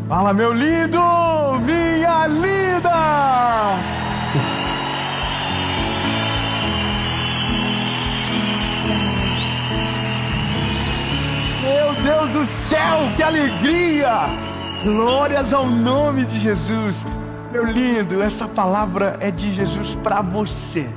Fala, meu lindo, minha linda! Meu Deus do céu, que alegria! Glórias ao nome de Jesus. Meu lindo, essa palavra é de Jesus para você.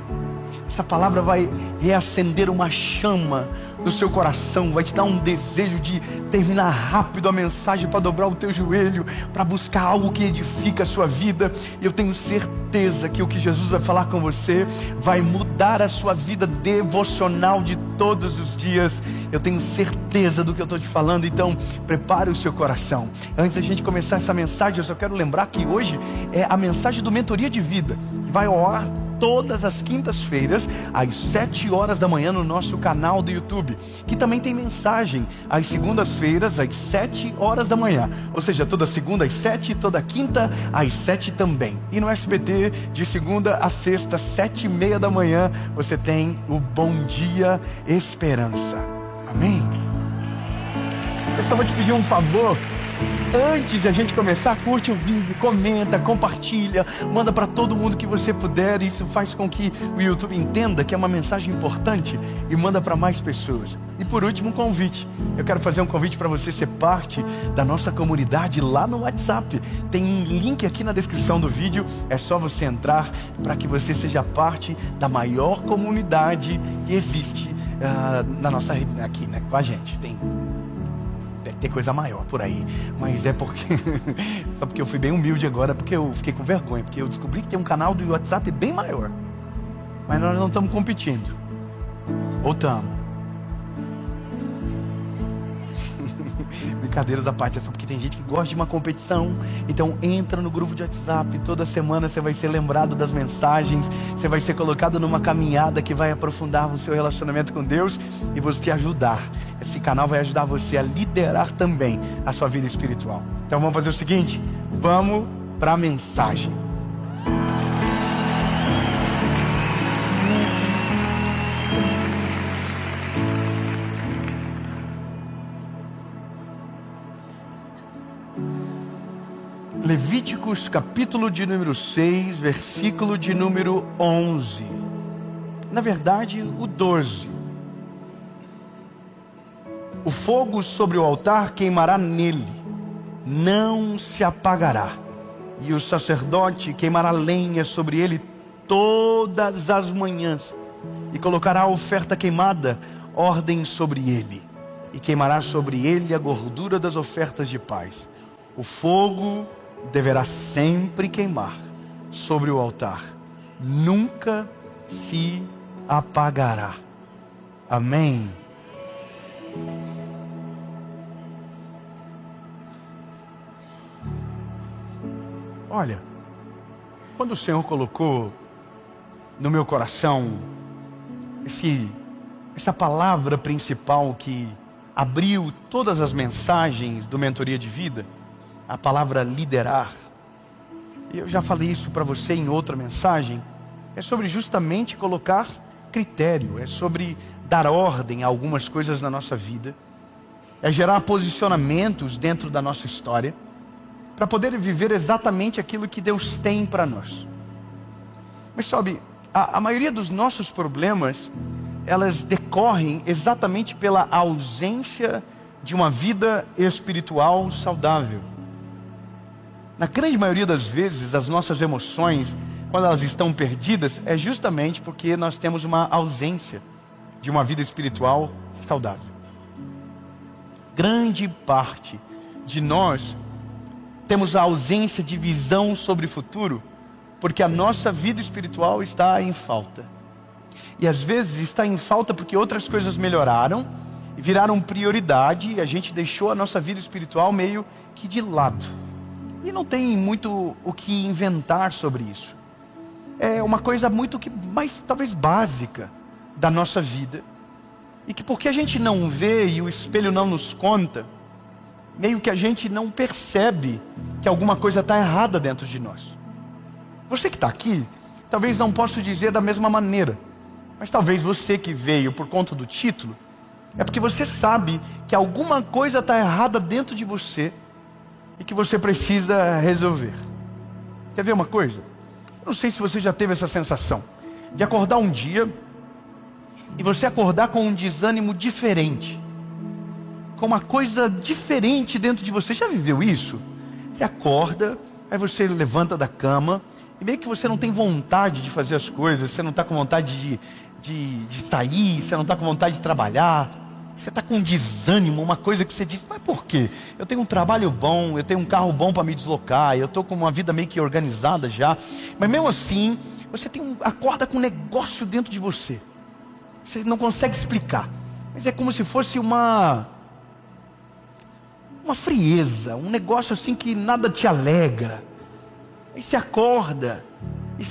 Essa palavra vai reacender uma chama no seu coração, vai te dar um desejo de terminar rápido a mensagem, para dobrar o teu joelho, para buscar algo que edifica a sua vida. E eu tenho certeza que o que Jesus vai falar com você vai mudar a sua vida devocional de todos os dias. Eu tenho certeza do que eu estou te falando, então prepare o seu coração. Antes da gente começar essa mensagem, eu só quero lembrar que hoje é a mensagem do Mentoria de Vida. Vai ao ar todas as quintas-feiras, às 7 horas da manhã no nosso canal do YouTube, que também tem mensagem às segundas-feiras, às 7 horas da manhã. Ou seja, toda segunda às 7 e toda quinta às 7 também. E no SBT, de segunda a sexta, 7:30 da manhã, você tem o Bom Dia Esperança. Amém? Eu só vou te pedir um favor. Antes de a gente começar, curte o vídeo, comenta, compartilha, manda para todo mundo que você puder. Isso faz com que o YouTube entenda que é uma mensagem importante e manda para mais pessoas. E por último, um convite. Eu quero fazer um convite para você ser parte da nossa comunidade lá no WhatsApp. Tem um link aqui na descrição do vídeo. É só você entrar para que você seja parte da maior comunidade que existe na nossa rede, aqui, né, com a gente. Deve ter coisa maior por aí, mas é porque só porque eu fui bem humilde agora, porque eu fiquei com vergonha, porque eu descobri que tem um canal do WhatsApp bem maior, mas nós não estamos competindo, ou estamos? Brincadeiras à parte, é só porque tem gente que gosta de uma competição. Então entra no grupo de WhatsApp. Toda semana você vai ser lembrado das mensagens. Você vai ser colocado numa caminhada que vai aprofundar o seu relacionamento com Deus e você te ajudar. Esse canal vai ajudar você a liderar também a sua vida espiritual. Então vamos fazer o seguinte, vamos para a mensagem. Levíticos capítulo de número 6, versículo de número 11. Na verdade, o 12. O fogo sobre o altar queimará nele, não se apagará. E o sacerdote queimará lenha sobre ele todas as manhãs. E colocará a oferta queimada, ordem sobre ele. E queimará sobre ele a gordura das ofertas de paz. O fogo deverá sempre queimar sobre o altar, nunca se apagará. Amém? Olha, quando o Senhor colocou no meu coração essa palavra principal que abriu todas as mensagens do Mentoria de Vida, a palavra liderar, eu já falei isso para você em outra mensagem, é sobre justamente colocar critério, é sobre dar ordem a algumas coisas na nossa vida, é gerar posicionamentos dentro da nossa história, para poder viver exatamente aquilo que Deus tem para nós. Mas sabe, a maioria dos nossos problemas, elas decorrem exatamente pela ausência de uma vida espiritual saudável. Na grande maioria das vezes, as nossas emoções, quando elas estão perdidas, é justamente porque nós temos uma ausência de uma vida espiritual saudável. Grande parte de nós temos a ausência de visão sobre o futuro, porque a nossa vida espiritual está em falta. E às vezes está em falta porque outras coisas melhoraram e viraram prioridade, e a gente deixou a nossa vida espiritual meio que de lado. E não tem muito o que inventar sobre isso. É uma coisa muito mais talvez básica da nossa vida. E que porque a gente não vê e o espelho não nos conta, meio que a gente não percebe que alguma coisa está errada dentro de nós. Você que está aqui, talvez não possa dizer da mesma maneira. Mas talvez você que veio por conta do título, é porque você sabe que alguma coisa está errada dentro de você. e que você precisa resolver. Quer ver uma coisa? Não sei se você já teve essa sensação de acordar um dia e você acordar com um desânimo diferente, com uma coisa diferente dentro de você. Já viveu isso? Você acorda, aí você levanta da cama e meio que você não tem vontade de fazer as coisas, você não está com vontade de sair, você não está com vontade de trabalhar, você está com um desânimo, uma coisa que você diz, mas por quê? Eu tenho um trabalho bom, eu tenho um carro bom para me deslocar, eu estou com uma vida meio que organizada já, mas mesmo assim, você acorda com um negócio dentro de você. Você não consegue explicar, mas é como se fosse uma frieza, um negócio assim que nada te alegra. Aí você acorda e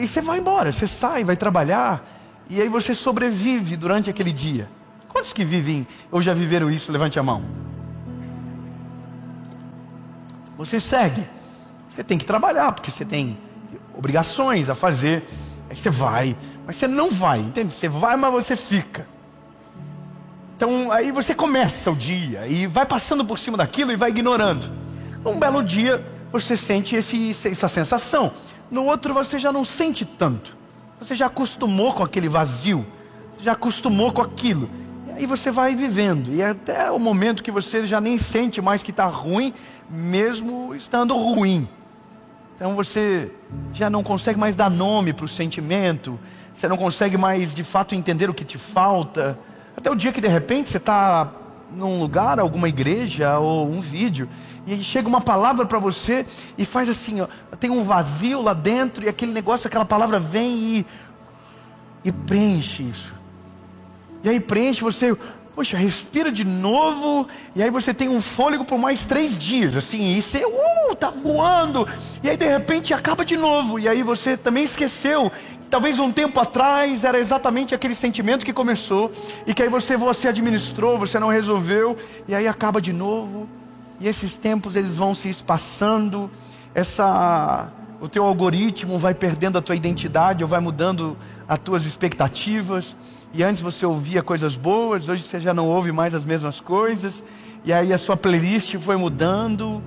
você vai embora, você sai, vai trabalhar, e aí você sobrevive durante aquele dia. Quantos que vivem ou já viveram isso? Levante a mão. Você segue, você tem que trabalhar, porque você tem obrigações a fazer. Aí você vai, mas você não vai, entende? Você vai, mas você fica. Então aí você começa o dia e vai passando por cima daquilo e vai ignorando. Um belo dia você sente essa sensação. No outro você já não sente tanto. Você já acostumou com aquele vazio, já acostumou com aquilo. E aí você vai vivendo. E até o momento que você já nem sente mais que está ruim, mesmo estando ruim. Então você já não consegue mais dar nome para o sentimento. Você não consegue mais de fato entender o que te falta. Até o dia que de repente você está num lugar, alguma igreja ou um vídeo, e aí chega uma palavra para você e faz assim, ó, tem um vazio lá dentro, e aquele negócio, aquela palavra vem e preenche isso. E aí preenche, você, poxa, respira de novo, e aí você tem um fôlego por mais 3 dias, assim, e você, tá voando, e aí de repente acaba de novo, e aí você também esqueceu. Talvez um tempo atrás era exatamente aquele sentimento que começou, e que aí você administrou, você não resolveu, e aí acaba de novo. E esses tempos eles vão se espaçando, o teu algoritmo vai perdendo a tua identidade, ou vai mudando as tuas expectativas. E antes você ouvia coisas boas, hoje você já não ouve mais as mesmas coisas. E aí a sua playlist foi mudando,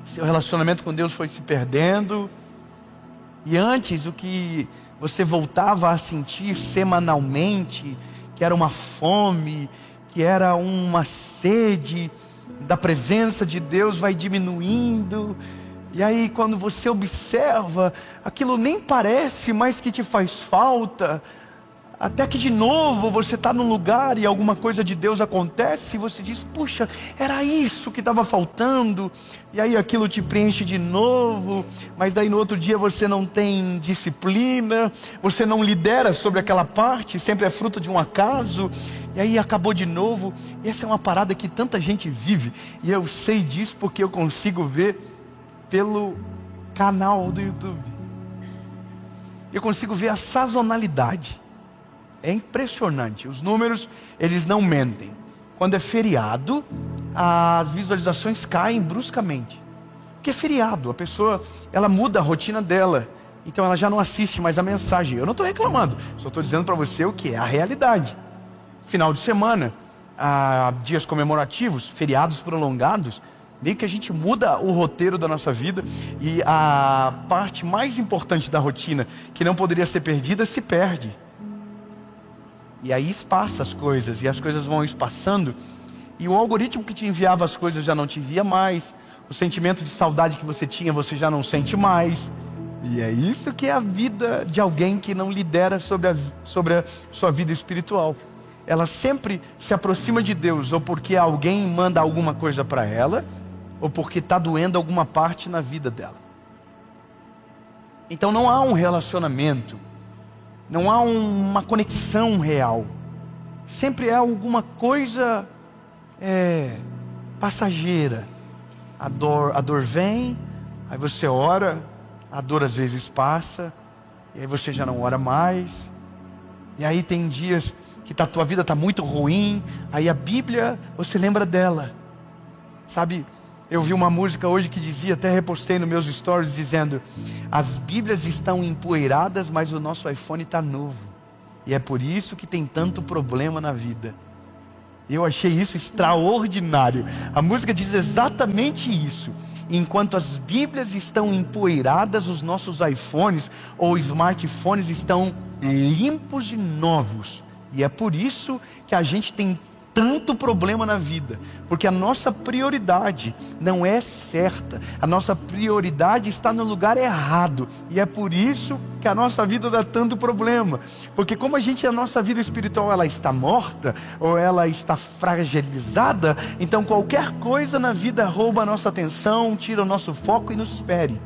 seu relacionamento com Deus foi se perdendo. E antes, o que você voltava a sentir semanalmente, que era uma fome, que era uma sede da presença de Deus, vai diminuindo. E aí quando você observa, aquilo nem parece mais que te faz falta. Até que de novo você está num lugar e alguma coisa de Deus acontece e você diz, puxa, era isso que estava faltando. E aí aquilo te preenche de novo, mas daí no outro dia você não tem disciplina, você não lidera sobre aquela parte, sempre é fruto de um acaso. E aí acabou de novo. E essa é uma parada que tanta gente vive, e eu sei disso porque eu consigo ver pelo canal do YouTube. Eu consigo ver a sazonalidade. É impressionante, os números, eles não mentem. Quando é feriado, as visualizações caem bruscamente. Porque é feriado, a pessoa, ela muda a rotina dela. Então ela já não assiste mais a mensagem. Eu não estou reclamando, só estou dizendo para você o que é a realidade. Final de semana, dias comemorativos, feriados prolongados, meio que a gente muda o roteiro da nossa vida. E a parte mais importante da rotina, que não poderia ser perdida, se perde. E aí espaça as coisas, e as coisas vão espaçando, e o algoritmo que te enviava as coisas já não te envia mais, o sentimento de saudade que você tinha, você já não sente mais. E é isso que é a vida de alguém que não lidera sobre a sua vida espiritual. Ela sempre se aproxima de Deus, ou porque alguém manda alguma coisa para ela, ou porque está doendo alguma parte na vida dela. Então não há um relacionamento, não há uma conexão real. Sempre é alguma coisa passageira. A dor vem, aí você ora, a dor às vezes passa, e aí você já não ora mais. E aí tem dias que a tua vida está muito ruim, aí a Bíblia, você lembra dela. Sabe, eu vi uma música hoje que dizia, até repostei nos meus stories, dizendo: as Bíblias estão empoeiradas, mas o nosso iPhone está novo. E é por isso que tem tanto problema na vida. Eu achei isso extraordinário. A música diz exatamente isso. Enquanto as Bíblias estão empoeiradas, os nossos iPhones ou smartphones estão limpos e novos. E é por isso que a gente tem tanto problema na vida, porque a nossa prioridade não é certa, a nossa prioridade está no lugar errado, e é por isso que a nossa vida dá tanto problema, porque como a nossa vida espiritual ela está morta, ou ela está fragilizada, então qualquer coisa na vida rouba a nossa atenção, tira o nosso foco e nos fere,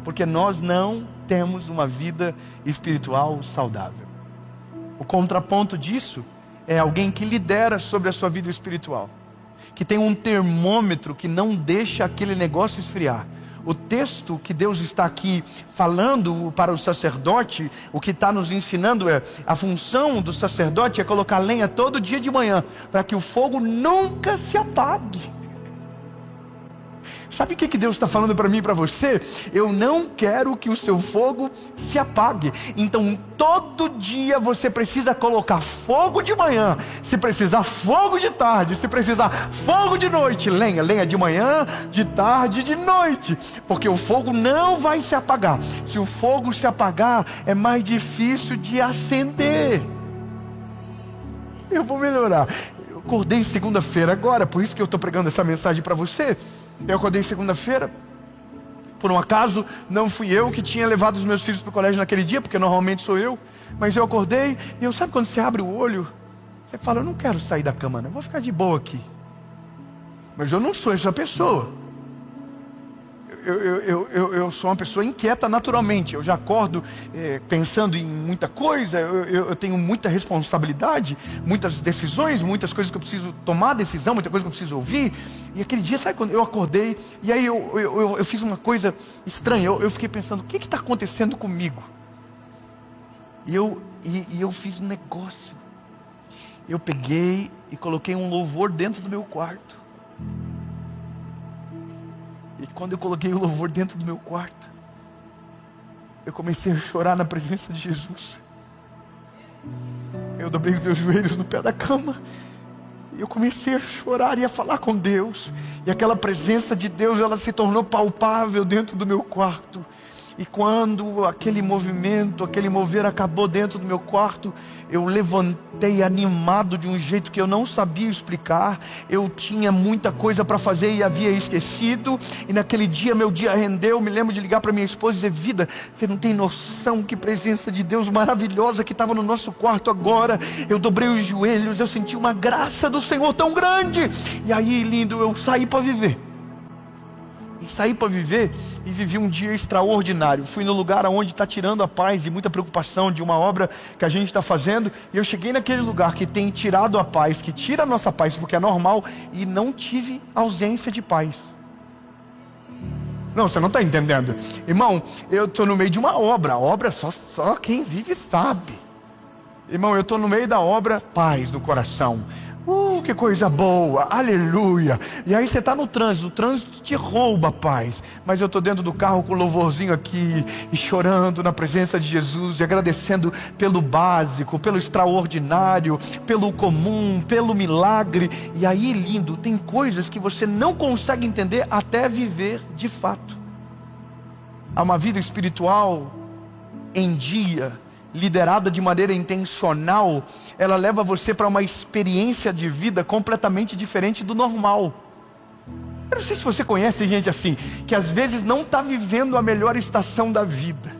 porque nós não temos uma vida espiritual saudável. O contraponto disso é alguém que lidera sobre a sua vida espiritual, que tem um termômetro que não deixa aquele negócio esfriar. O texto que Deus está aqui falando para o sacerdote, o que está nos ensinando é, a função do sacerdote é colocar lenha todo dia de manhã, para que o fogo nunca se apague. Sabe o que Deus está falando para mim e para você? Eu não quero que o seu fogo se apague. Então todo dia você precisa colocar fogo de manhã. Se precisar fogo de tarde, se precisar fogo de noite. Lenha de manhã, de tarde, de noite. Porque o fogo não vai se apagar. Se o fogo se apagar, é mais difícil de acender. Eu vou melhorar. Eu acordei segunda-feira agora, por isso que eu estou pregando essa mensagem para você. Eu acordei segunda-feira, por um acaso não fui eu que tinha levado os meus filhos para o colégio naquele dia, porque normalmente sou eu, mas eu acordei e sabe quando você abre o olho, você fala, eu não quero sair da cama, eu vou ficar de boa aqui. Mas eu não sou essa pessoa. Eu sou uma pessoa inquieta naturalmente. Eu já acordo pensando em muita coisa. Eu tenho muita responsabilidade, muitas decisões, muitas coisas que eu preciso tomar decisão, muita coisa que eu preciso ouvir. E aquele dia, sabe quando eu acordei e aí eu fiz uma coisa estranha. Eu fiquei pensando, o que está acontecendo comigo? E eu fiz um negócio. Eu peguei e coloquei um louvor dentro do meu quarto. E quando eu coloquei o louvor dentro do meu quarto, eu comecei a chorar na presença de Jesus. Eu dobrei os meus joelhos no pé da cama. E eu comecei a chorar e a falar com Deus. E aquela presença de Deus, ela se tornou palpável dentro do meu quarto. E quando aquele movimento, aquele mover acabou dentro do meu quarto, eu levantei animado de um jeito que eu não sabia explicar. Eu tinha muita coisa para fazer e havia esquecido. E naquele dia, meu dia rendeu. Me lembro de ligar para minha esposa e dizer, vida, você não tem noção que presença de Deus maravilhosa que estava no nosso quarto agora. Eu dobrei os joelhos, eu senti uma graça do Senhor tão grande. E aí, lindo, eu saí para viver. Saí para viver e vivi um dia extraordinário. Fui no lugar onde está tirando a paz e muita preocupação de uma obra que a gente está fazendo. E eu cheguei naquele lugar que tem tirado a paz, que tira a nossa paz, porque é normal. E não tive ausência de paz. Não, você não está entendendo. Irmão, eu estou no meio de uma obra. A obra só quem vive sabe. Irmão, eu estou no meio da obra, paz no coração. Que coisa boa, aleluia. E aí você está no trânsito, o trânsito te rouba a paz. Mas eu estou dentro do carro com o louvorzinho aqui, e chorando na presença de Jesus, e agradecendo pelo básico, pelo extraordinário, pelo comum, pelo milagre. E aí, lindo, tem coisas que você não consegue entender até viver de fato. Há uma vida espiritual em dia, liderada de maneira intencional, ela leva você para uma experiência de vida completamente diferente do normal. Eu não sei se você conhece gente assim, que às vezes não está vivendo a melhor estação da vida,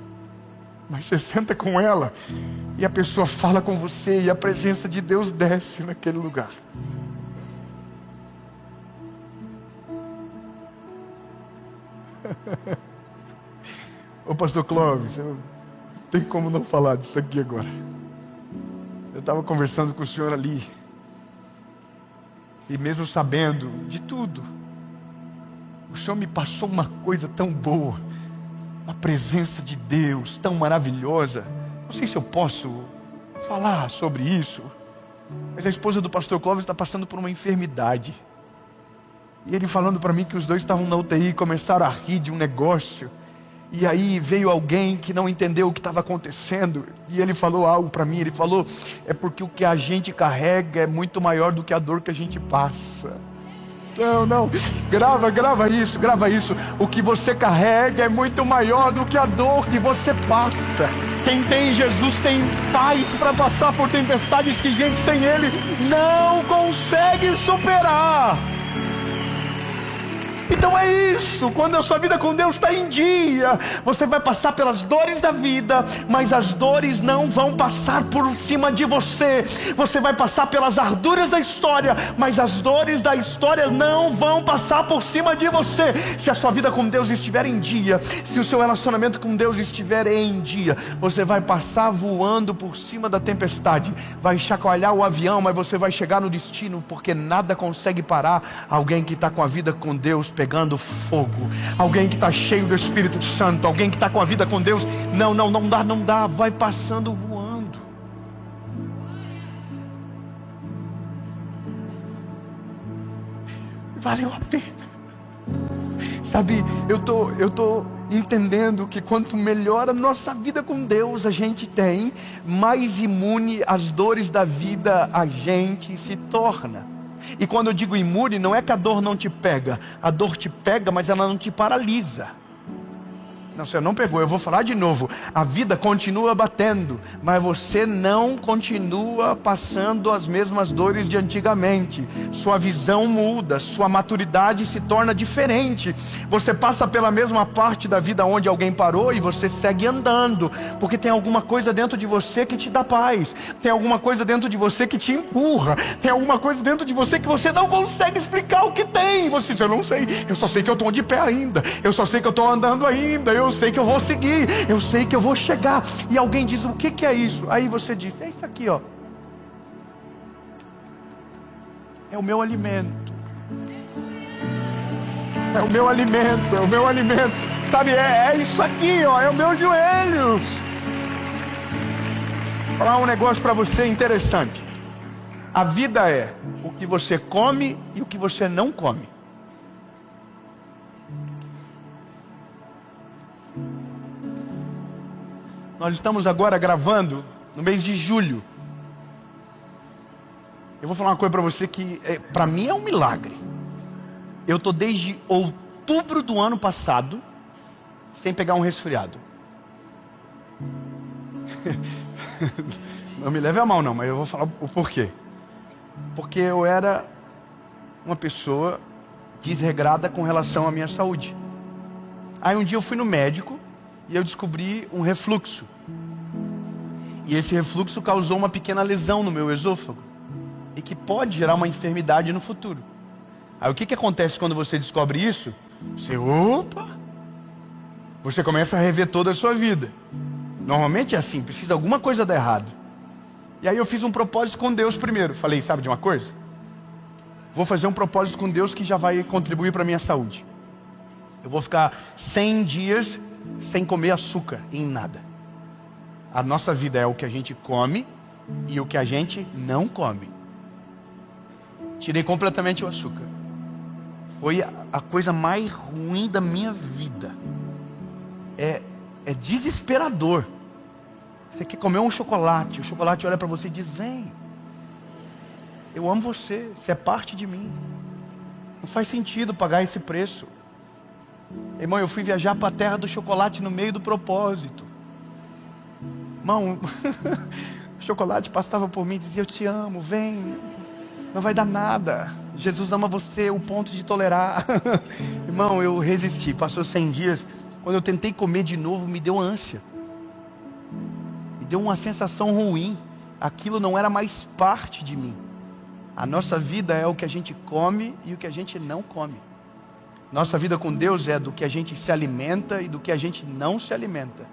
mas você senta com ela e a pessoa fala com você e a presença de Deus desce naquele lugar. Ô pastor Clóvis, não tem como não falar disso aqui agora. Eu estava conversando com o senhor ali, e mesmo sabendo de tudo, o senhor me passou uma coisa tão boa, uma presença de Deus tão maravilhosa. Não sei se eu posso falar sobre isso, mas a esposa do pastor Clóvis está passando por uma enfermidade. E ele falando para mim que os dois estavam na UTI e começaram a rir de um negócio. E aí veio alguém que não entendeu o que estava acontecendo, e ele falou algo para mim. Ele falou: é porque o que a gente carrega é muito maior do que a dor que a gente passa. Não, grava isso. O que você carrega é muito maior do que a dor que você passa. Quem tem Jesus tem paz para passar por tempestades que gente sem Ele não consegue superar. Então é isso, quando a sua vida com Deus está em dia, você vai passar pelas dores da vida, mas as dores não vão passar por cima de você. Você vai passar pelas arduras da história, mas as dores da história não vão passar por cima de você. Se a sua vida com Deus estiver em dia, se o seu relacionamento com Deus estiver em dia, você vai passar voando por cima da tempestade, vai chacoalhar o avião, mas você vai chegar no destino, porque nada consegue parar alguém que está com a vida com Deus pegando fogo, alguém que está cheio do Espírito Santo, alguém que está com a vida com Deus. Não dá, vai passando voando. Valeu a pena. Sabe, eu tô entendendo que quanto melhor a nossa vida com Deus a gente tem, mais imune às dores da vida a gente se torna. E quando eu digo imune, não é que a dor não te pega. A dor te pega, mas ela não te paralisa. Não, você não pegou, eu vou falar de novo. A vida continua batendo, mas você não continua passando as mesmas dores de antigamente. Sua visão muda, sua maturidade se torna diferente. Você passa pela mesma parte da vida onde alguém parou e você segue andando, porque tem alguma coisa dentro de você que te dá paz. Tem alguma coisa dentro de você que te empurra. Tem alguma coisa dentro de você que você não consegue explicar o que tem. Você diz: eu não sei, eu só sei que eu estou de pé ainda. Eu só sei que eu estou andando ainda. Eu sei que eu vou seguir, eu sei que eu vou chegar. E alguém diz: o que é isso? Aí você diz: é isso aqui, ó. É o meu alimento. É o meu alimento, é o meu alimento. Sabe, é isso aqui, ó, é o meu joelhos. Vou falar um negócio para você interessante. A vida é o que você come e o que você não come. Nós estamos agora gravando no mês de julho. Eu vou falar uma coisa para você que para mim é um milagre. Eu estou desde outubro do ano passado sem pegar um resfriado. Não me leve a mal não, mas eu vou falar o porquê. Porque eu era uma pessoa desregrada com relação à minha saúde. Aí um dia eu fui no médico e eu descobri um refluxo. E esse refluxo causou uma pequena lesão no meu esôfago, e que pode gerar uma enfermidade no futuro. Aí o que acontece quando você descobre isso? Você começa a rever toda a sua vida. Normalmente é assim, precisa alguma coisa dar errado. E aí eu fiz um propósito com Deus primeiro. Falei: sabe de uma coisa? Vou fazer um propósito com Deus que já vai contribuir para a minha saúde. Eu vou ficar 100 dias sem comer açúcar em nada. A nossa vida é o que a gente come e o que a gente não come. Tirei completamente o açúcar. Foi a coisa mais ruim da minha vida. É desesperador. Você quer comer um chocolate, o chocolate olha para você e diz: vem, eu amo você, você é parte de mim. Não faz sentido pagar esse preço. Irmão, eu fui viajar para a terra do chocolate no meio do propósito. Irmão, o chocolate passava por mim e dizia: eu te amo, vem, não vai dar nada. Jesus ama você, o ponto de tolerar. Irmão, eu resisti, passou 100 dias. Quando eu tentei comer de novo, me deu ânsia. Me deu uma sensação ruim. Aquilo não era mais parte de mim. A nossa vida é o que a gente come e o que a gente não come. Nossa vida com Deus é do que a gente se alimenta e do que a gente não se alimenta.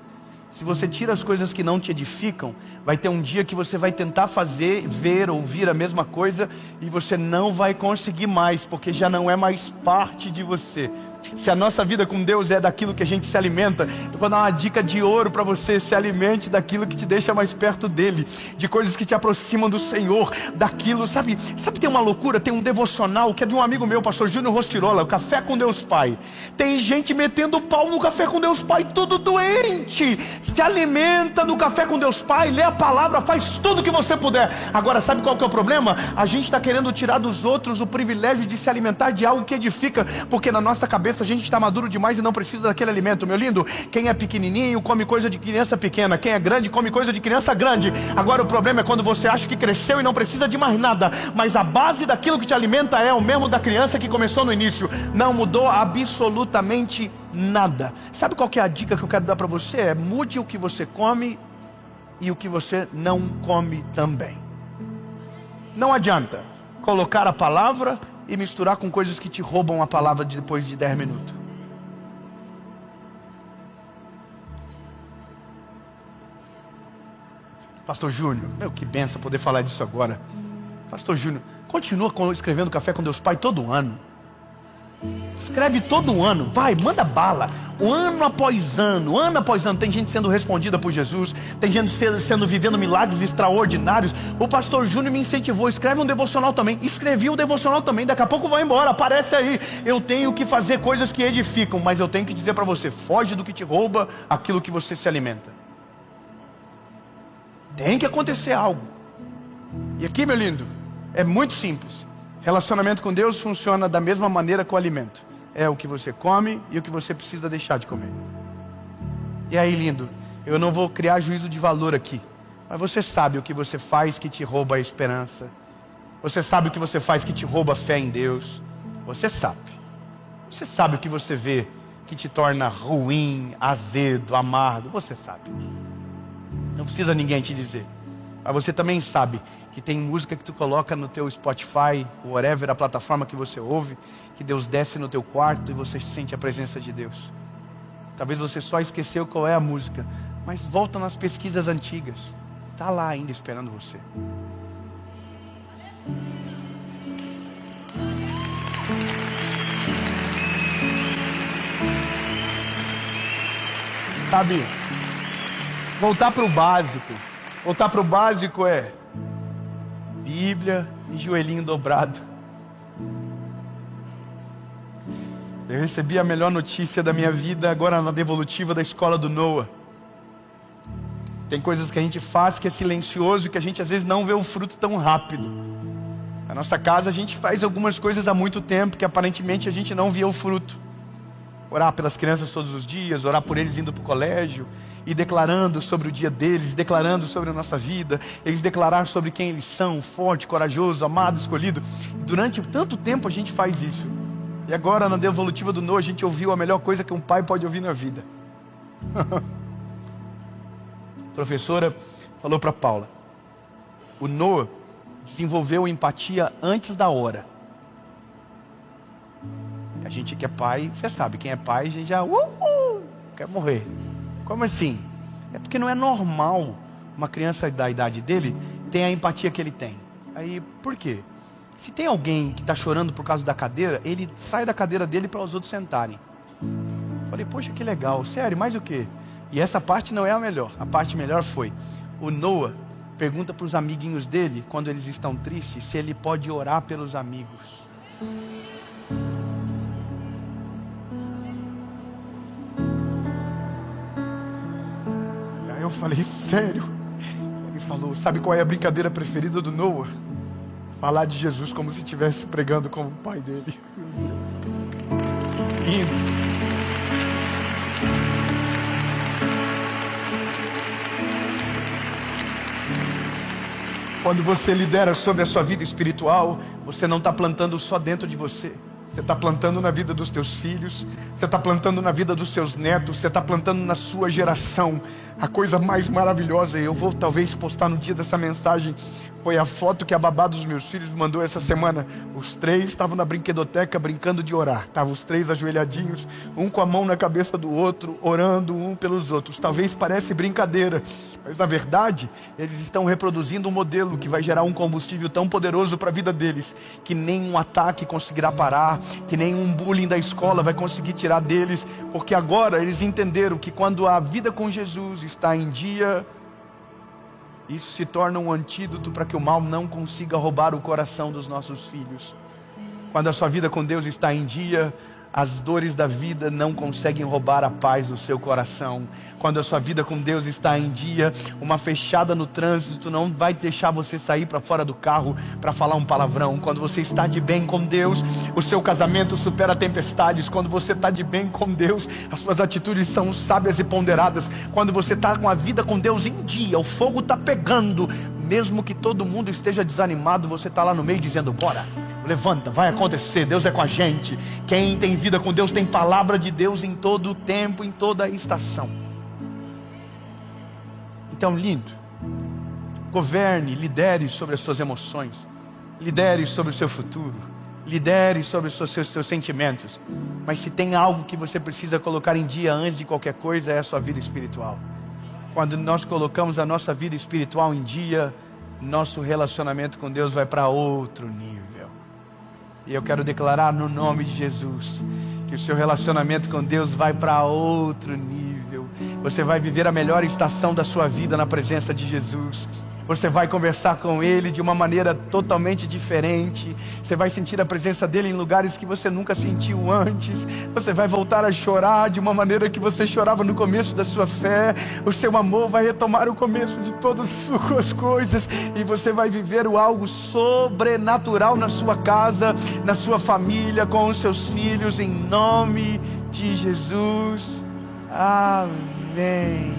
Se você tira as coisas que não te edificam, vai ter um dia que você vai tentar fazer, ver, ouvir a mesma coisa e você não vai conseguir mais, porque já não é mais parte de você. Se a nossa vida com Deus é daquilo que a gente se alimenta, eu vou dar uma dica de ouro para você: se alimente daquilo que te deixa mais perto dele, de coisas que te aproximam do Senhor, daquilo, sabe, tem uma loucura, tem um devocional que é de um amigo meu, pastor Júnior Rostirola, o Café com Deus Pai. Tem gente metendo pau no Café com Deus Pai, tudo doente. Se alimenta do Café com Deus Pai, lê a palavra, faz tudo que você puder. Agora, sabe qual que é o problema? A gente está querendo tirar dos outros o privilégio de se alimentar de algo que edifica, porque na nossa cabeça a gente está maduro demais e não precisa daquele alimento. Meu lindo, quem é pequenininho come coisa de criança pequena, quem é grande come coisa de criança grande. Agora o problema é quando você acha que cresceu e não precisa de mais nada, mas a base daquilo que te alimenta é o mesmo da criança que começou no início. Não mudou absolutamente nada. Sabe qual que é a dica que eu quero dar para você? É: mude o que você come e o que você não come também. Não adianta colocar a palavra e misturar com coisas que te roubam a palavra depois de 10 minutos. Pastor Júnior, meu, que benção poder falar disso agora. Pastor Júnior, continua escrevendo Café com Deus Pai todo ano. Escreve todo ano, vai, manda bala. Ano após ano, tem gente sendo respondida por Jesus, tem gente vivendo milagres extraordinários. O pastor Júnior me incentivou: escreve um devocional também. Escrevi o devocional também, daqui a pouco vai embora, aparece aí. Eu tenho que fazer coisas que edificam, mas eu tenho que dizer para você: foge do que te rouba aquilo que você se alimenta. Tem que acontecer algo. E aqui, meu lindo, é muito simples. Relacionamento com Deus funciona da mesma maneira que o alimento. É o que você come e o que você precisa deixar de comer. E aí, lindo, eu não vou criar juízo de valor aqui, mas você sabe o que você faz que te rouba a esperança. Você sabe o que você faz que te rouba a fé em Deus. Você sabe. Você sabe o que você vê que te torna ruim, azedo, amargo. Você sabe. Não precisa ninguém te dizer. Mas você também sabe que tem música que tu coloca no teu Spotify, whatever, a plataforma que você ouve, que Deus desce no teu quarto e você sente a presença de Deus. Talvez você só esqueceu qual é a música, mas volta nas pesquisas antigas. Está lá ainda esperando você. Sabe, voltar para o básico. Voltar para o básico é Bíblia e joelhinho dobrado. Eu recebi a melhor notícia da minha vida agora na devolutiva da escola do Noah. Tem coisas que a gente faz que é silencioso e que a gente às vezes não vê o fruto tão rápido. Na nossa casa a gente faz algumas coisas há muito tempo que aparentemente a gente não via o fruto. Orar pelas crianças todos os dias, orar por eles indo para o colégio, e declarando sobre o dia deles, declarando sobre a nossa vida, eles declarar sobre quem eles são: forte, corajoso, amado, escolhido. Durante tanto tempo a gente faz isso. E agora na devolutiva do Noah a gente ouviu a melhor coisa que um pai pode ouvir na vida. A professora falou para Paula: o Noah desenvolveu empatia antes da hora. A gente que é pai, você sabe, quem é pai, a gente já quer morrer. Como assim? É porque não é normal uma criança da idade dele ter a empatia que ele tem. Aí, por quê? Se tem alguém que está chorando por causa da cadeira, ele sai da cadeira dele para os outros sentarem. Falei, poxa, que legal, sério, mais o quê? E essa parte não é a melhor. A parte melhor foi: o Noah pergunta para os amiguinhos dele, quando eles estão tristes, se ele pode orar pelos amigos. Eu falei, sério? Ele falou, sabe qual é a brincadeira preferida do Noah? Falar de Jesus como se estivesse pregando como o pai dele. Lindo. Quando você lidera sobre a sua vida espiritual, você não está plantando só dentro de você. Você está plantando na vida dos teus filhos, você está plantando na vida dos seus netos, você está plantando na sua geração. A coisa mais maravilhosa, e eu vou talvez postar no dia dessa mensagem, Foi a foto que a babá dos meus filhos mandou essa semana. Os três estavam na brinquedoteca brincando de orar. Estavam os três ajoelhadinhos, um com a mão na cabeça do outro, orando um pelos outros. Talvez pareça brincadeira, mas na verdade eles estão reproduzindo um modelo que vai gerar um combustível tão poderoso para a vida deles, que nenhum ataque conseguirá parar, que nenhum bullying da escola vai conseguir tirar deles, porque agora eles entenderam que quando a vida com Jesus está em dia, isso se torna um antídoto para que o mal não consiga roubar o coração dos nossos filhos. Quando a sua vida com Deus está em dia, as dores da vida não conseguem roubar a paz do seu coração. Quando a sua vida com Deus está em dia, uma fechada no trânsito não vai deixar você sair para fora do carro para falar um palavrão. Quando você está de bem com Deus, o seu casamento supera tempestades. Quando você está de bem com Deus, as suas atitudes são sábias e ponderadas. Quando você está com a vida com Deus em dia, o fogo está pegando. Mesmo que todo mundo esteja desanimado, você está lá no meio dizendo: bora, levanta, vai acontecer, Deus é com a gente. Quem tem vida com Deus tem palavra de Deus em todo o tempo, em toda a estação. Então, lindo, governe, lidere sobre as suas emoções, lidere sobre o seu futuro, lidere sobre os seus sentimentos. Mas se tem algo que você precisa colocar em dia antes de qualquer coisa, é a sua vida espiritual. Quando nós colocamos a nossa vida espiritual em dia, nosso relacionamento com Deus vai para outro nível. E eu quero declarar no nome de Jesus que o seu relacionamento com Deus vai para outro nível. Você vai viver a melhor estação da sua vida na presença de Jesus. Você vai conversar com Ele de uma maneira totalmente diferente. Você vai sentir a presença dEle em lugares que você nunca sentiu antes. Você vai voltar a chorar de uma maneira que você chorava no começo da sua fé. O seu amor vai retomar o começo de todas as suas coisas. E você vai viver algo sobrenatural na sua casa, na sua família, com os seus filhos, em nome de Jesus. Amém.